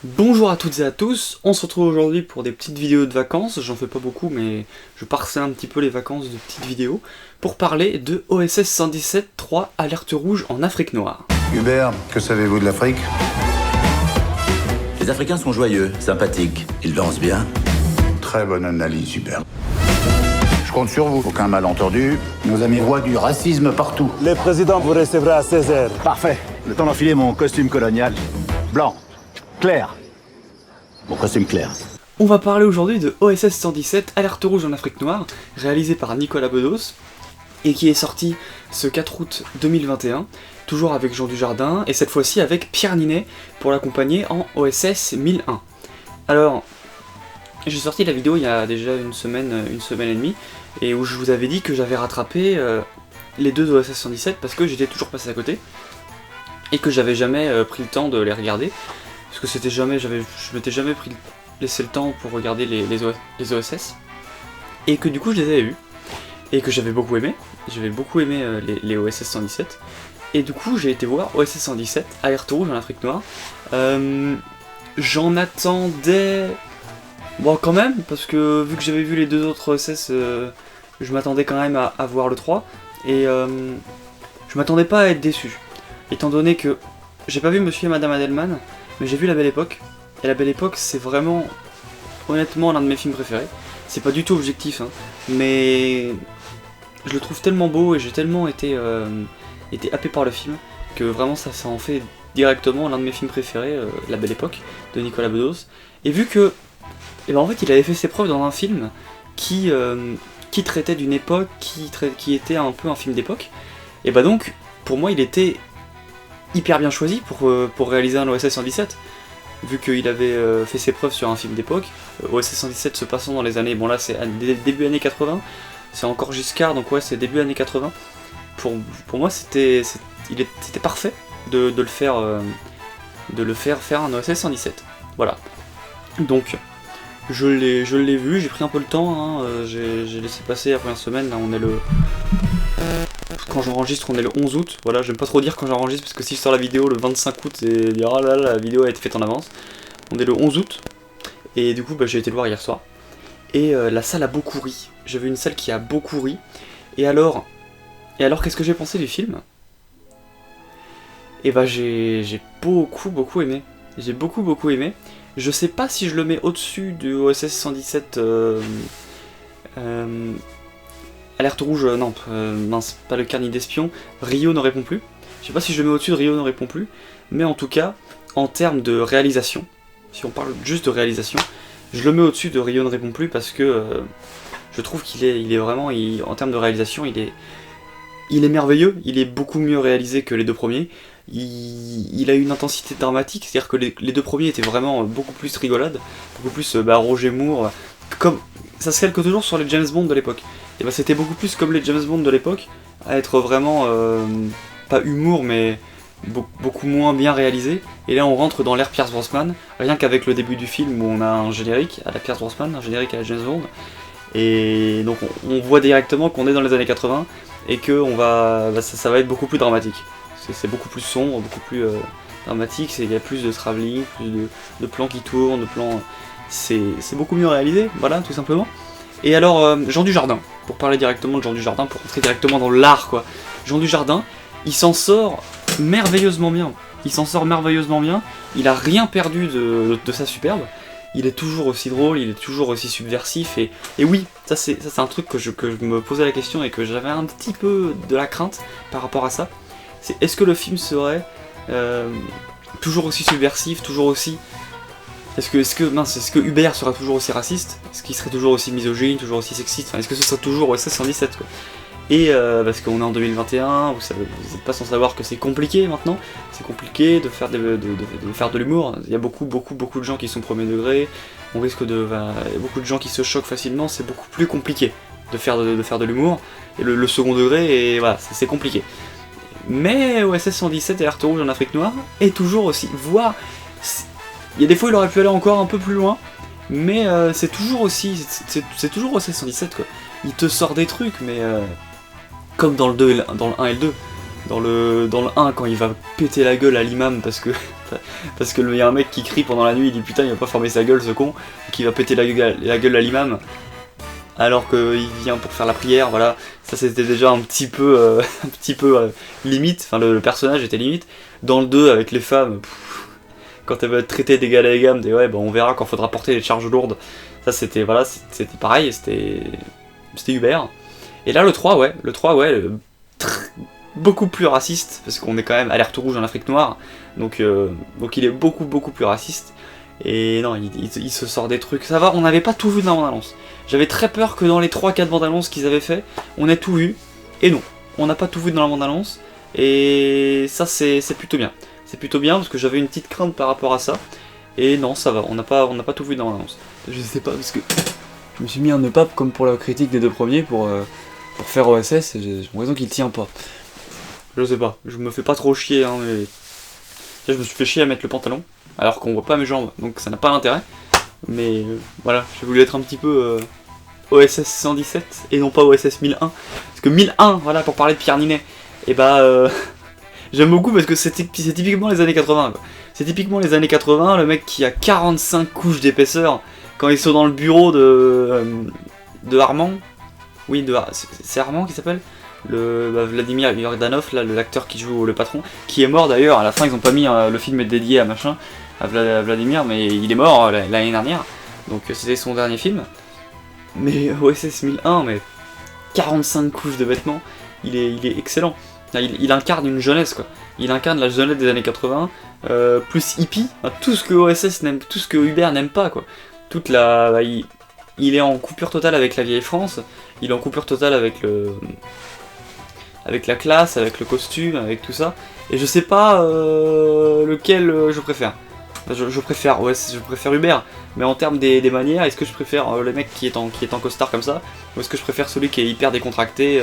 Bonjour à toutes et à tous, on se retrouve aujourd'hui pour des petites vidéos de vacances, j'en fais pas beaucoup mais je parcelle un petit peu les vacances de petites vidéos, pour parler de OSS 117-3 Alerte Rouge en Afrique Noire. Hubert, que savez-vous de l'Afrique? Les Africains sont joyeux, sympathiques, ils dansent bien. Très bonne analyse, Hubert. Je compte sur vous. Aucun malentendu. Nos amis voient du racisme partout. Le président vous recevra à 16h. Parfait. Le temps d'enfiler mon costume colonial. Blanc. Clair. Mon costume clair. On va parler aujourd'hui de OSS 117 Alerte Rouge en Afrique Noire, réalisé par Nicolas Bedos, et qui est sorti ce 4 août 2021, toujours avec Jean Dujardin, et cette fois-ci avec Pierre Ninet pour l'accompagner en OSS 1001. Alors, j'ai sorti la vidéo il y a déjà une semaine et demie, et où je vous avais dit que j'avais rattrapé les deux OSS 117 parce que j'étais toujours passé à côté, et que j'avais jamais pris le temps de les regarder, parce que c'était jamais, je m'étais jamais laissé le temps pour regarder les OSS, et que du coup je les avais vus, et que j'avais beaucoup aimé les OSS 117, et du coup j'ai été voir OSS 117, Alerte Rouge en Afrique Noire. J'en attendais... Bon quand même, parce que vu que j'avais vu les deux autres OSS, je m'attendais quand même à voir le 3, et je m'attendais pas à être déçu, étant donné que j'ai pas vu Monsieur et Madame Adelman, mais j'ai vu La Belle Époque, et La Belle Époque c'est vraiment, honnêtement, l'un de mes films préférés. C'est pas du tout objectif, hein, mais je le trouve tellement beau et j'ai tellement été happé par le film, que vraiment ça en fait directement l'un de mes films préférés, La Belle Époque, de Nicolas Bedos. Et vu que, en fait il avait fait ses preuves dans un film qui traitait d'une époque, qui était un peu un film d'époque, et bah donc, pour moi il était hyper bien choisi pour réaliser un OSS 117, vu qu'il avait fait ses preuves sur un film d'époque. OSS 117 se passant dans les années, bon là c'est début années 80, c'est encore Giscard, donc ouais c'est début années 80. Pour moi c'était parfait de le faire faire un OSS 117. Voilà. Donc je l'ai vu, j'ai pris un peu le temps, hein, j'ai laissé passer la première semaine, là on est le... Quand j'enregistre, on est le 11 août, voilà, j'aime pas trop dire quand j'enregistre parce que si je sors la vidéo le 25 août, et dire oh là là, la vidéo a été faite en avance. On est le 11 août, et du coup bah, j'ai été le voir hier soir, et la salle a beaucoup ri. J'ai vu une salle qui a beaucoup ri, et alors qu'est-ce que j'ai pensé du film? Et bah j'ai beaucoup aimé, j'ai beaucoup aimé. Je sais pas si je le mets au-dessus du OSS 117 Alerte Rouge, non, mince, pas le carnet d'espion, Rio ne répond plus. Je sais pas si je le mets au-dessus de Rio ne répond plus, mais en tout cas, en termes de réalisation, si on parle juste de réalisation, je le mets au-dessus de Rio ne répond plus parce que je trouve qu'il est vraiment, en termes de réalisation, il est merveilleux, il est beaucoup mieux réalisé que les deux premiers. Il a une intensité dramatique, c'est-à-dire que les deux premiers étaient vraiment beaucoup plus rigolades, beaucoup plus Roger Moore, comme ça se calque toujours sur les James Bond de l'époque. Et bah c'était beaucoup plus comme les James Bond de l'époque, à être vraiment pas humour mais beaucoup moins bien réalisé. Et là on rentre dans l'ère Pierce Brosnan, rien qu'avec le début du film où on a un générique à la Pierce Brosnan, un générique à la James Bond. Et donc on voit directement qu'on est dans les années 80 et que ça va être beaucoup plus dramatique. C'est beaucoup plus sombre, beaucoup plus dramatique, il y a plus de travelling, plus de plans qui tournent, de plans... C'est beaucoup mieux réalisé, voilà, tout simplement. Et alors, Jean Dujardin, pour parler directement de Jean Dujardin, pour rentrer directement dans l'art, quoi. Jean Dujardin, il s'en sort merveilleusement bien. Il a rien perdu de sa superbe. Il est toujours aussi drôle, il est toujours aussi subversif, et oui, ça c'est un truc que je me posais la question et que j'avais un petit peu de la crainte par rapport à ça. C'est est-ce que le film serait toujours aussi subversif, toujours aussi... Est-ce que Hubert sera toujours aussi raciste? Est-ce qu'il serait toujours aussi misogyne, toujours aussi sexiste? Enfin, est-ce que ce serait toujours OSS 117 quoi? Et parce qu'on est en 2021, vous n'êtes pas sans savoir que c'est compliqué maintenant. C'est compliqué de faire de l'humour. Il y a beaucoup de gens qui sont premier degré. On risque il y a beaucoup de gens qui se choquent facilement. C'est beaucoup plus compliqué de faire de l'humour. Et le second degré, et voilà, c'est compliqué. Mais OSS 117 et Alerte Rouge en Afrique Noire est toujours aussi, voire... Il y a des fois il aurait pu aller encore un peu plus loin, mais c'est toujours aussi, c'est toujours OSS 117 quoi. Il te sort des trucs, mais comme dans le 1 et le 2, Dans le 1, quand il va péter la gueule à l'imam parce que y a un mec qui crie pendant la nuit, il dit putain il va pas fermer sa gueule ce con, qui va péter la gueule à l'imam alors qu'il vient pour faire la prière, voilà, ça c'était déjà un petit peu limite, enfin le personnage était limite. Dans le 2 avec les femmes, quand elles veulent être traitées d'égal à égal, ouais bah on verra quand faudra porter les charges lourdes, ça c'était voilà, c'était pareil, c'était Hubert. Et là le 3 ouais, beaucoup plus raciste, parce qu'on est quand même alerte rouge en Afrique noire, donc il est beaucoup plus raciste. Et non, il se sort des trucs, ça va, on n'avait pas tout vu dans la bande-annonce. J'avais très peur que dans les 3-4 bandes-annonces qu'ils avaient fait, on ait tout vu, et non, on n'a pas tout vu dans la bande-annonce, et ça c'est plutôt bien. C'est plutôt bien, parce que j'avais une petite crainte par rapport à ça, et non, ça va, on n'a pas tout vu dans la bande-annonce. Je sais pas, parce que je me suis mis un nœud pape comme pour la critique des 2 premiers, pour faire OSS, et j'ai l'impression qu'il tient pas. Je sais pas, je me fais pas trop chier, hein, mais... Là, je me suis fait chier à mettre le pantalon, alors qu'on voit pas mes jambes, donc ça n'a pas d'intérêt. Mais voilà, j'ai voulu être un petit peu OSS 117 et non pas OSS 1001. Parce que 1001, voilà, pour parler de Pierre Ninet, et bah j'aime beaucoup parce que c'est typiquement les années 80. C'est typiquement les années 80, le mec qui a 45 couches d'épaisseur quand ils sont dans le bureau de Armand. Oui, c'est Armand qui s'appelle Vladimir Yordanov, là, l'acteur qui joue le patron, qui est mort d'ailleurs. À la fin, ils ont pas mis le film est dédié à machin, à Vladimir, mais il est mort l'année dernière, donc c'était son dernier film. Mais OSS 1001, mais 45 couches de vêtements, il est excellent. Il incarne une jeunesse, quoi. Il incarne la jeunesse des années 80, plus hippie, tout ce que OSS n'aime, tout ce que Hubert n'aime pas, quoi. Il est en coupure totale avec la vieille France, il est en coupure totale avec la classe, avec le costume, avec tout ça, et je sais pas lequel je préfère. Je préfère Hubert, mais en termes des manières, est-ce que je préfère le mec qui est en costard comme ça, ou est-ce que je préfère celui qui est hyper décontracté,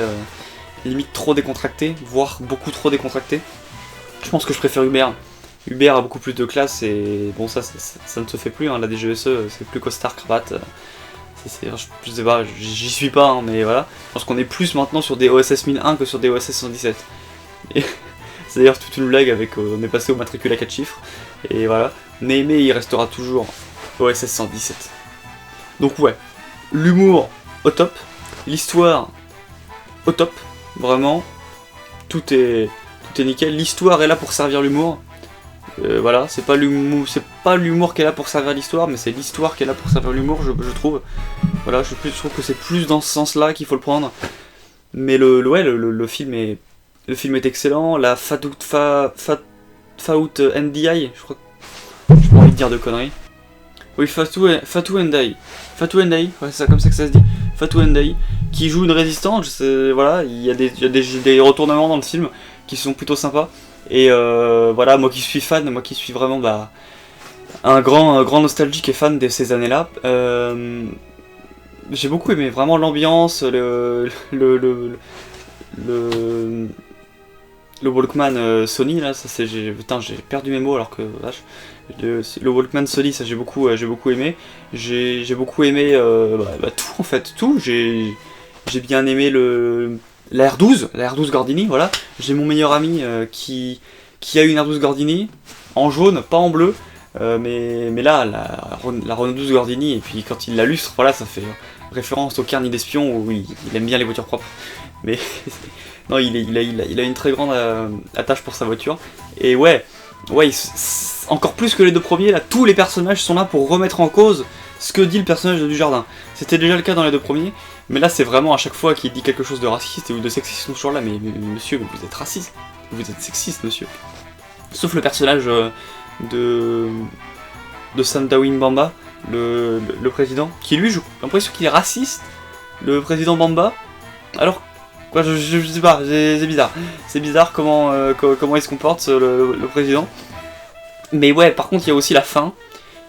limite trop décontracté, voire beaucoup trop décontracté? Je pense que je préfère Hubert. Hubert a beaucoup plus de classe, et bon ça ne se fait plus, hein, la DGSE, c'est plus costard, cravate. Je sais pas, j'y suis pas, hein, mais voilà. Je pense qu'on est plus maintenant sur des OSS 1001 que sur des OSS 117. Et c'est d'ailleurs toute une blague avec on est passé au matricule à 4 chiffres, et voilà. Mais il restera toujours OSS 117. Donc ouais, l'humour au top, l'histoire au top, vraiment, tout est nickel. L'histoire est là pour servir l'humour. Voilà, c'est pas l'humour qui est là pour servir l'histoire, mais c'est l'histoire qui est là pour servir l'humour, je trouve. Voilà, je trouve que c'est plus dans ce sens-là qu'il faut le prendre. Mais le film est excellent. La Fatout Ndiaye, je crois. J'ai pas envie de dire de conneries. Oui, Fatou Ndiaye. Fatou Ndiaye, ouais, c'est comme ça que ça se dit. Fatou Ndiaye, qui joue une résistante. Voilà, il y a des retournements dans le film qui sont plutôt sympas. Et voilà, moi qui suis fan, moi qui suis vraiment un grand nostalgique et fan de ces années-là, j'ai beaucoup aimé vraiment l'ambiance, le Walkman Sony là, ça c'est j'ai perdu mes mots alors que vache. Le Walkman Sony, ça j'ai beaucoup aimé. J'ai beaucoup aimé tout en fait, tout. J'ai bien aimé la R12 Gordini, voilà. J'ai mon meilleur ami qui a une R12 Gordini en jaune, pas en bleu, mais là la Renault 12 Gordini, et puis quand il la lustre, voilà, ça fait référence au Carnet d'Espion où il aime bien les voitures propres. Mais non, il a une très grande attache pour sa voiture. Et ouais, encore plus que les 2 premiers, là, tous les personnages sont là pour remettre en cause ce que dit le personnage de Dujardin. C'était déjà le cas dans les 2 premiers, mais là c'est vraiment à chaque fois qu'il dit quelque chose de raciste ou de sexiste, ils sont toujours là, mais monsieur, vous êtes raciste, vous êtes sexiste, monsieur. Sauf le personnage de Sam Dawing Bamba, le président, qui lui, j'ai l'impression qu'il est raciste, le président Bamba, alors quoi, je sais pas, c'est bizarre. C'est bizarre comment il se comporte, le président. Mais ouais, par contre, il y a aussi la fin,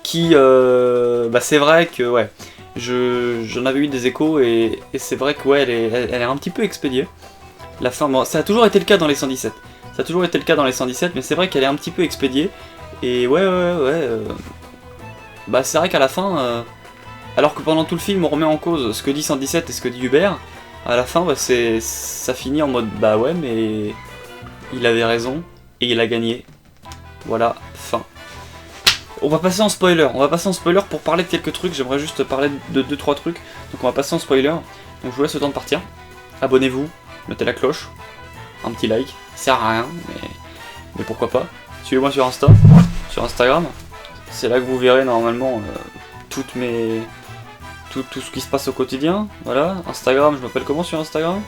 qui, c'est vrai que, ouais, j'en avais eu des échos, et c'est vrai que, ouais, elle est un petit peu expédiée. La fin, bon, ça a toujours été le cas dans les 117. Mais c'est vrai qu'elle est un petit peu expédiée. Et ouais, c'est vrai qu'à la fin, alors que pendant tout le film, on remet en cause ce que dit 117 et ce que dit Hubert, à la fin, ça finit en mode, ouais, mais il avait raison, et il a gagné. Voilà, fin. On va passer en spoiler, pour parler de quelques trucs, j'aimerais juste parler de 2-3 trucs. Donc on va passer en spoiler, donc je vous laisse le temps de partir. Abonnez-vous, mettez la cloche, un petit like, ça sert à rien, mais pourquoi pas. Suivez-moi sur Insta, sur Instagram, c'est là que vous verrez normalement tout ce qui se passe au quotidien. Voilà, Instagram, je m'appelle comment sur Instagram?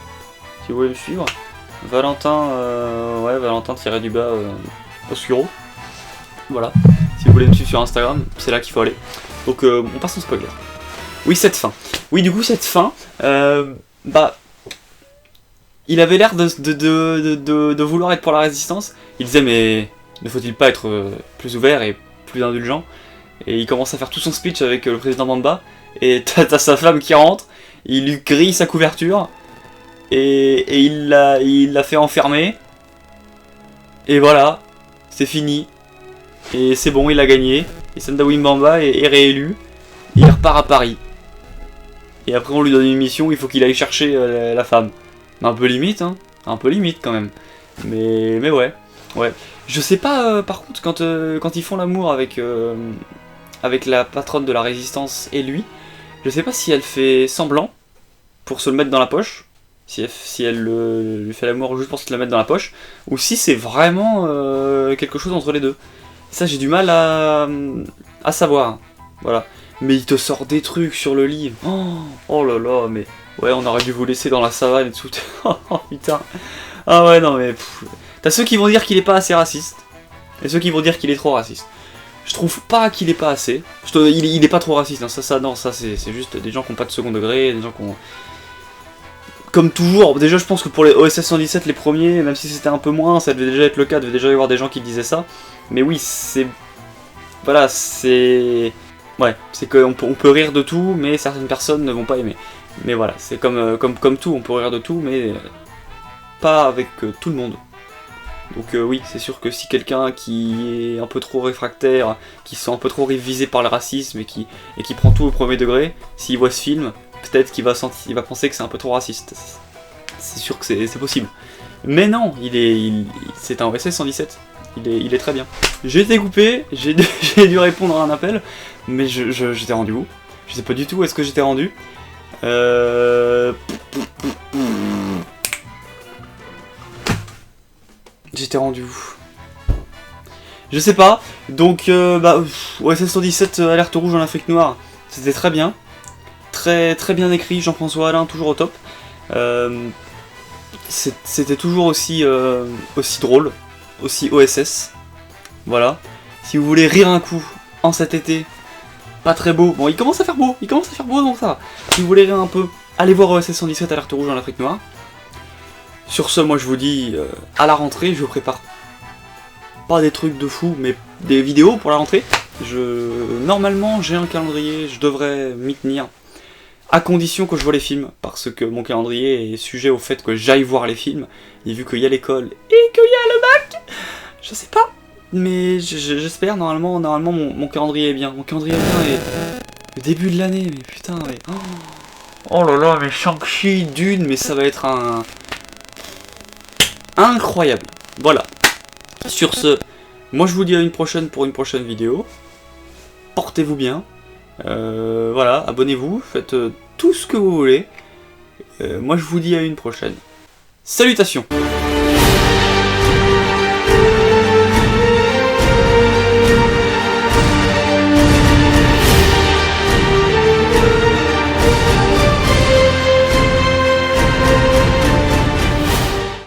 Si vous voulez me suivre. Valentin, Valentin-du-bas Oscuro. Voilà, si vous voulez me suivre sur Instagram, c'est là qu'il faut aller. Donc on passe en spoiler. Oui, cette fin. Oui, du coup, cette fin, il avait l'air de vouloir être pour la résistance. Il disait, mais ne faut-il pas être plus ouvert et plus indulgent? Et il commence à faire tout son speech avec le président Bamba. Et t'as sa femme qui rentre, il lui grille sa couverture. Et il l'a fait enfermer. Et voilà, c'est fini. Et c'est bon, il a gagné. Et Sandaoui Mbamba est réélu. Et il repart à Paris. Et après on lui donne une mission, il faut qu'il aille chercher la femme. Un peu limite, hein. Un peu limite quand même. Mais ouais. Je sais pas, par contre, quand ils font l'amour avec la patronne de la résistance et lui, je sais pas si elle fait semblant pour se le mettre dans la poche. Si elle lui fait l'amour juste pour se le mettre dans la poche. Ou si c'est vraiment quelque chose entre les deux. Ça, j'ai du mal à savoir. Voilà. Mais il te sort des trucs sur le lit. Oh là là, mais... Ouais, on aurait dû vous laisser dans la savane et tout. Oh putain. Ah ouais, non mais... T'as ceux qui vont dire qu'il est pas assez raciste. Et ceux qui vont dire qu'il est trop raciste. Je trouve pas qu'il est pas assez. Il est pas trop raciste. Hein. Ça c'est juste des gens qui ont pas de second degré. Des gens qui ont... Comme toujours, déjà je pense que pour les OSS 117, les premiers, même si c'était un peu moins, ça devait déjà être le cas, il devait déjà y avoir des gens qui disaient ça. Mais oui, c'est... Voilà, c'est... Ouais, c'est qu'on peut rire de tout, mais certaines personnes ne vont pas aimer. Mais voilà, c'est comme tout, on peut rire de tout, mais pas avec tout le monde. Donc oui, c'est sûr que si quelqu'un qui est un peu trop réfractaire, qui se sent un peu trop visé par le racisme et qui prend tout au premier degré, s'il voit ce film, peut-être qu'il va penser que c'est un peu trop raciste. C'est sûr que c'est possible. Mais non, c'est un OSS 117. Il est très bien. J'ai été coupé, j'ai dû répondre à un appel, mais j'étais rendu où? Je sais pas du tout où est-ce que j'étais rendu. J'étais rendu où? Je sais pas. Donc, OSS 117, alerte rouge en Afrique noire, c'était très bien. Très bien écrit, Jean-François Alain, toujours au top. C'était toujours aussi drôle, aussi OSS. Voilà. Si vous voulez rire un coup en cet été, pas très beau. Bon, il commence à faire beau, donc ça va. Si vous voulez rire un peu, allez voir OSS 117, alerte rouge en Afrique noire. Sur ce, moi je vous dis, à la rentrée, je prépare pas des trucs de fou, mais des vidéos pour la rentrée. Normalement, j'ai un calendrier, je devrais m'y tenir. À condition que je vois les films, parce que mon calendrier est sujet au fait que j'aille voir les films, et vu qu'il y a l'école et qu'il y a le bac, je sais pas, mais j'espère, normalement mon calendrier est bien. Mon calendrier est bien et le début de l'année, mais putain, mais... Oh là là, mais Shang-Chi, Dune, mais ça va être incroyable. Voilà. Sur ce, moi je vous dis à une prochaine pour une prochaine vidéo. Portez-vous bien. Voilà, abonnez-vous, faites tout ce que vous voulez. Moi je vous dis à une prochaine. Salutations!